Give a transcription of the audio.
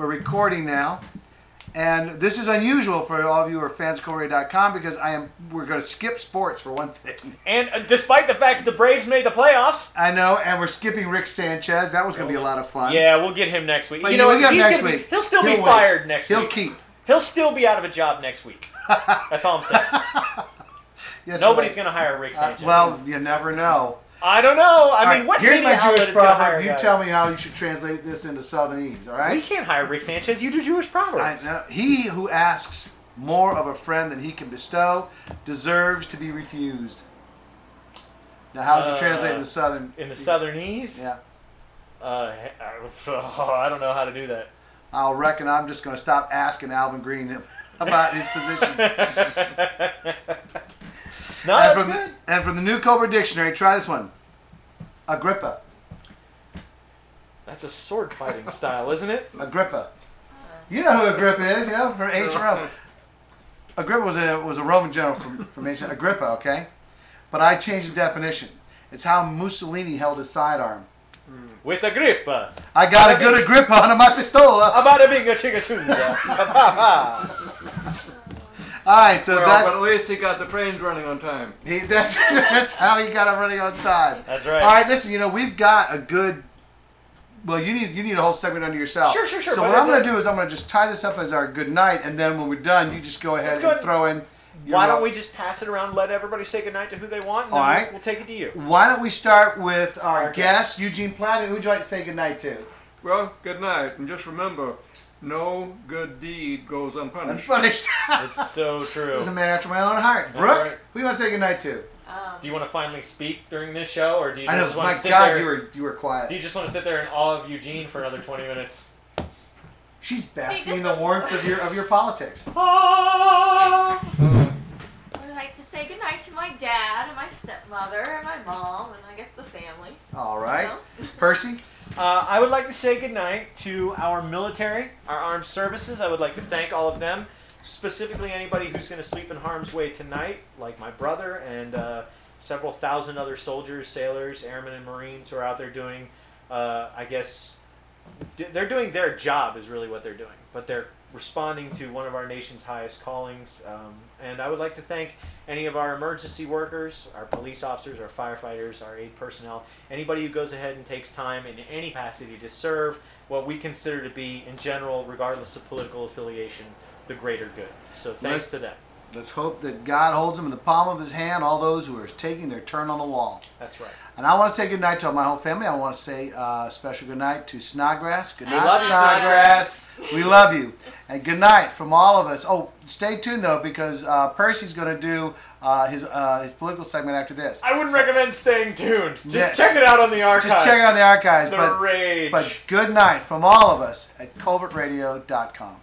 We're recording now. And this is unusual for all of you who are fanscorea.com because we're going to skip sports for one thing. And despite the fact that the Braves made the playoffs. I know, and we're skipping Rick Sanchez. That was going to be a lot of fun. Yeah, we'll get him next week. But you know, we got him next week. He'll still be fired next week. He'll keep. He'll still be out of a job next week. That's all I'm saying. Nobody's going to hire Rick Sanchez. Well, you never know. I don't know. I mean, what here's my Jewish proverb. You guy? tell me how you should translate this into Southernese, all right? We can't hire Rick Sanchez. You do Jewish proverbs. He who asks more of a friend than he can bestow deserves to be refused. Now, how would you translate into Southern? In the Southernese? Yeah. I don't know how to do that. I'll reckon I'm just going to stop asking Alvin Green about his positions. No, that's good. And from the New Cobra Dictionary, try this one. Agrippa. That's a sword fighting style, isn't it? Agrippa. You know who Agrippa is, you know, from ancient Rome. Agrippa was a Roman general from ancient Agrippa, okay? But I changed the definition. It's how Mussolini held his sidearm. With Agrippa. I got a good Agrippa on my pistola. About a big chingatunga. All right, so but at least he got the trains running on time. That's how he got them running on time. That's right. All right, listen, you know, we've got a good... Well, you need a whole segment under yourself. Sure. So what I'm going to do is I'm going to just tie this up as our good night, and then when we're done, you just go ahead and throw in... Why don't we just pass it around, let everybody say goodnight to who they want, and then we'll take it to you. Why don't we start with our guest, Eugene Platt, who would you like to say goodnight to? Well, good night, and just remember, no good deed goes unpunished. It's so true. He's a man after my own heart. Brooke, who do you want to say goodnight to? Do you want to finally speak during this show, or do you just want to sit there? You were quiet. Do you just want to sit there in awe of Eugene for another 20 minutes? She's basking in the warmth of your politics. I would like to say goodnight to my dad and my stepmother and my mom and I guess the family. All right. Percy? I would like to say goodnight to our military, our armed services. I would like to thank all of them, specifically anybody who's going to sleep in harm's way tonight, like my brother and several thousand other soldiers, sailors, airmen, and Marines who are out there doing, I guess, they're doing their job is really what they're doing, but they're responding to one of our nation's highest callings. And I would like to thank any of our emergency workers, our police officers, our firefighters, our aid personnel, anybody who goes ahead and takes time in any capacity to serve what we consider to be, in general, regardless of political affiliation, the greater good. So thanks to them. Let's hope that God holds them in the palm of his hand, all those who are taking their turn on the wall. That's right. And I want to say goodnight to my whole family. I want to say a special goodnight to Snodgrass. Good night, love you, Snodgrass. We love you. And good night from all of us. Oh, stay tuned, though, because Percy's going to do his political segment after this. I wouldn't recommend staying tuned. Just check it out on the archives. Just check it out on the archives. The rage. But good night from all of us at culvertradio.com.